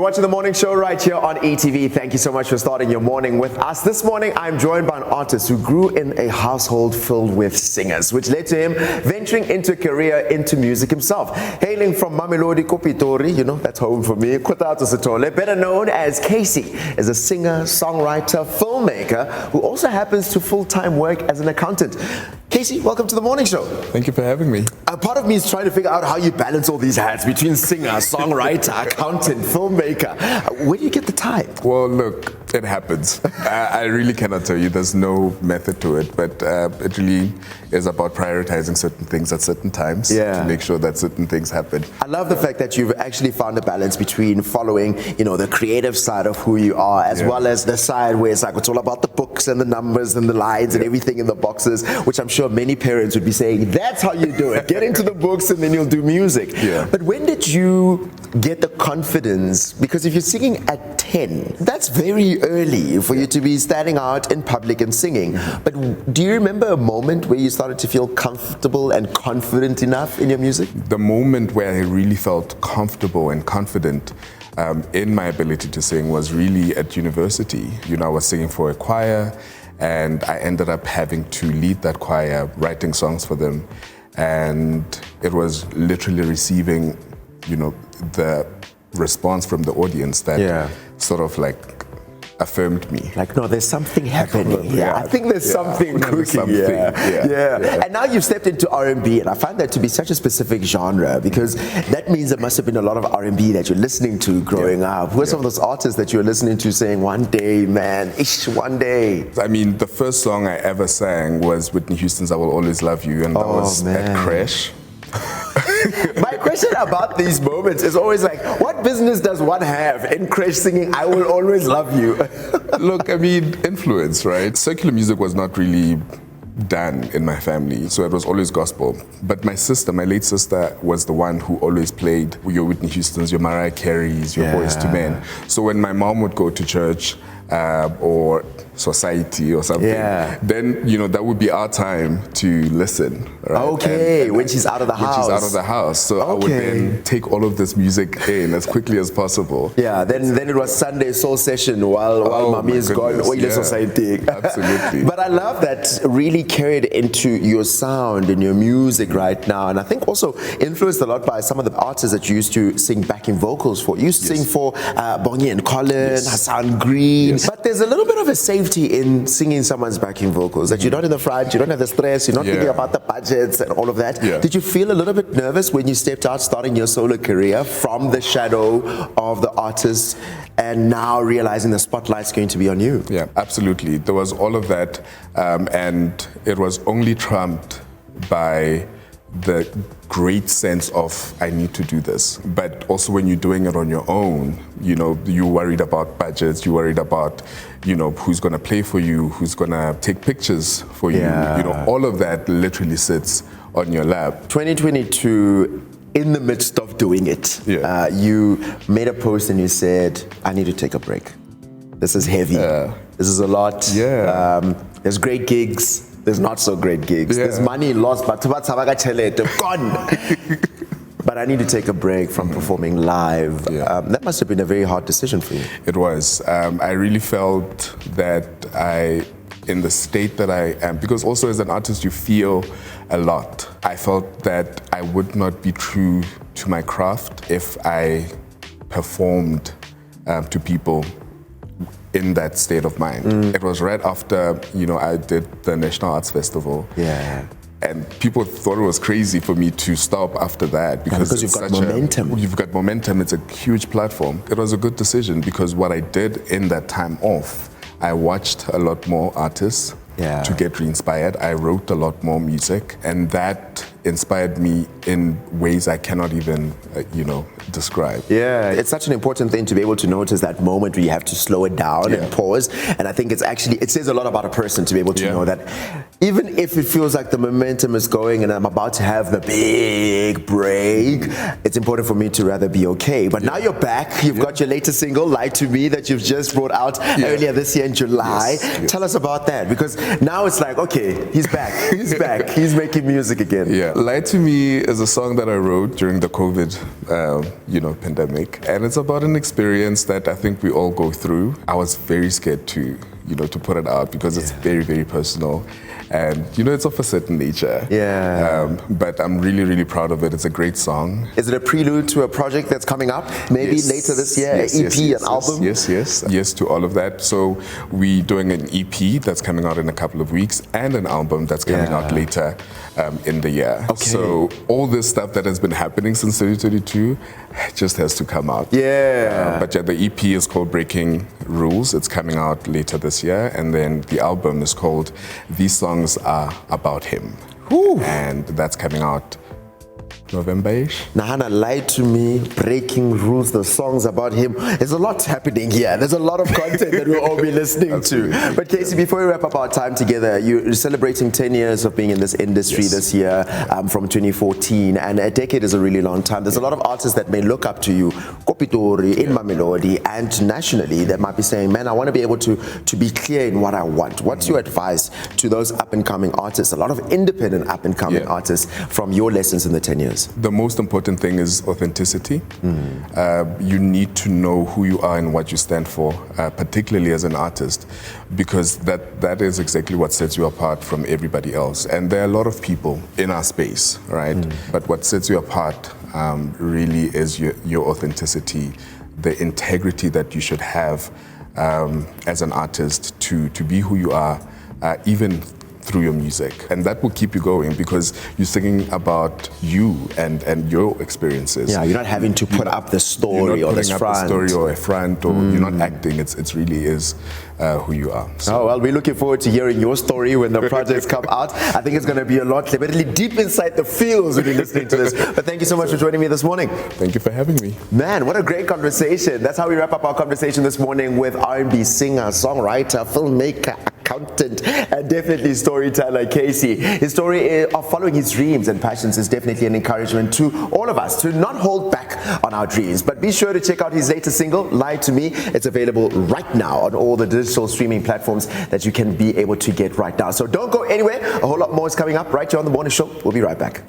You're watching the morning show right here on ETV. Thank you so much for starting your morning with us. This morning, I'm joined by an artist who grew in a household filled with singers, which led to him venturing into a career into music himself. Hailing from Mamelodi Kopitori, you know, that's home for me, Kothatso Sithole, better known as Kaecy, is a singer, songwriter, filmmaker, who also happens to full-time work as an accountant. Kaecy, welcome to the morning show. Thank you for having me. A part of me is trying to figure out how you balance all these hats between singer, songwriter, accountant, filmmaker. Where do you get the time? Well, look, it happens. I really cannot tell you. There's no method to it, but it really is about prioritizing certain things at certain times to make sure that certain things happen. I love the fact that you've actually found a balance between following, you know, the creative side of who you are, as well as the side where it's like it's all about the books and the numbers and the lines and everything in the boxes, which I'm sure many parents would be saying, that's how you do it. Get into the books and then you'll do music. But when did you get the confidence? Because if you're singing at 10, that's very early for you to be standing out in public and singing. But do you remember a moment where you started to feel comfortable and confident enough in your music? The moment where I really felt comfortable and confident in my ability to sing was really at university. You know, I was singing for a choir and I ended up having to lead that choir, writing songs for them. And it was literally receiving, you know, the response from the audience that sort of like affirmed me. Like, no, there's something happening. I think there's something cooking. And now you've stepped into R&B, and I find that to be such a specific genre because that means there must have been a lot of R&B that you're listening to growing up. Who are some of those artists that you're listening to saying, one day, man, one day? I mean, the first song I ever sang was Whitney Houston's I Will Always Love You, and that was at Crash. My question about these moments is always like, what business does one have in Crash singing I Will Always Love You? Look, I mean, influence, right? Secular music was not really done in my family, so it was always gospel. But my sister, my late sister, was the one who always played your Whitney Houstons, your Mariah Careys, your Boys to Men. So when my mom would go to church or society or something, then, you know, that would be our time to listen. Right? Okay, when she's out of the house. When she's out of the house. So I would then take all of this music in as quickly as possible. Yeah, then it was Sunday soul session while mommy is gone. Society. Absolutely. But I love that really carried into your sound and your music right now. And I think also influenced a lot by some of the artists that you used to sing backing vocals for. You used to sing for Bonnie and Colin, Hassan Green. But there's a little bit of a safety in singing someone's backing vocals, that you're not in the front, you don't have the stress, you're not thinking about the budgets and all of that. Did you feel a little bit nervous when you stepped out starting your solo career from the shadow of the artist and now realizing the spotlight's going to be on you? Yeah, absolutely. There was all of that, and it was only trumped by the great sense of I need to do this. But also when you're doing it on your own, you know, you're worried about budgets, you're worried about, you know, who's gonna play for you, who's gonna take pictures for you. You know, all of that literally sits on your lap. 2022, in the midst of doing it, you made a post and you said, I need to take a break. This is heavy. This is a lot. There's great gigs. There's not so great gigs. There's money lost, but gone. But I need to take a break from performing live. That must have been a very hard decision for you. It was. I really felt that in the state that I am, because also as an artist you feel a lot. I felt that I would not be true to my craft if I performed to people in that state of mind. It was right after, you know, I did the National Arts Festival. And people thought it was crazy for me to stop after that because you've got momentum. You've got momentum. It's a huge platform. It was a good decision because what I did in that time off, I watched a lot more artists to get re-inspired. I wrote a lot more music, and that inspired me in ways I cannot even, you know, describe. It's such an important thing to be able to notice that moment where you have to slow it down and pause. And I think it says a lot about a person to be able to know that even if it feels like the momentum is going and I'm about to have the big break, it's important for me to rather be okay. But now you're back. You've got your latest single, Lie to Me, that you've just brought out earlier this year in July. Yes. Tell us about that, because now it's like, okay, he's back. He's back. He's making music again. Yeah, Lie to Me is a song that I wrote during the COVID, pandemic, and it's about an experience that I think we all go through. I was very scared to put it out because it's very, very personal. And, it's of a certain nature. Yeah. But I'm really, really proud of it. It's a great song. Is it a prelude to a project that's coming up? Maybe later this year, an EP, an album? Yes, to all of that. So we're doing an EP that's coming out in a couple of weeks and an album that's coming out later in the year. Okay. So all this stuff that has been happening since 2022 just has to come out. But the EP is called Breaking Rules. It's coming out later this year. And then the album is called These Songs Are About Him. And that's coming out November-ish. Nahana, Lie to Me, Breaking Rules, the songs about him. There's a lot happening here. There's a lot of content that we'll all be listening to. But Kaecy, before we wrap up our time together, you're celebrating 10 years of being in this industry this year, from 2014, and a decade is a really long time. There's a lot of artists that may look up to you, Kopitori, in Mamelodi, and nationally, that might be saying, man, I want to be able to be clear in what I want. What's your advice to those up-and-coming artists, a lot of independent up-and-coming artists, from your lessons in the 10 years? The most important thing is authenticity. You need to know who you are and what you stand for, particularly as an artist, because that is exactly what sets you apart from everybody else. And there are a lot of people in our space, right? But what sets you apart really is your authenticity, the integrity that you should have as an artist to be who you are, even through your music. And that will keep you going because you're singing about you and your experiences. Yeah, you're not having to put up the story or this front. You're not putting up a story or a front, or you're not acting. It's really is who you are. So. Oh, well, we're looking forward to hearing your story when the projects come out. I think it's going to be a lot clear, but really deep inside the feels when you're listening to this. But thank you so much for joining me this morning. Thank you for having me. Man, what a great conversation. That's how we wrap up our conversation this morning with R&B singer, songwriter, filmmaker, accountant, and definitely storyteller Kaecy. His story of following his dreams and passions is definitely an encouragement to all of us to not hold back on our dreams. But be sure to check out his latest single, Lie to Me. It's available right now on all the digital streaming platforms that you can be able to get right now. So don't go anywhere. A whole lot more is coming up right here on The Morning Show. We'll be right back.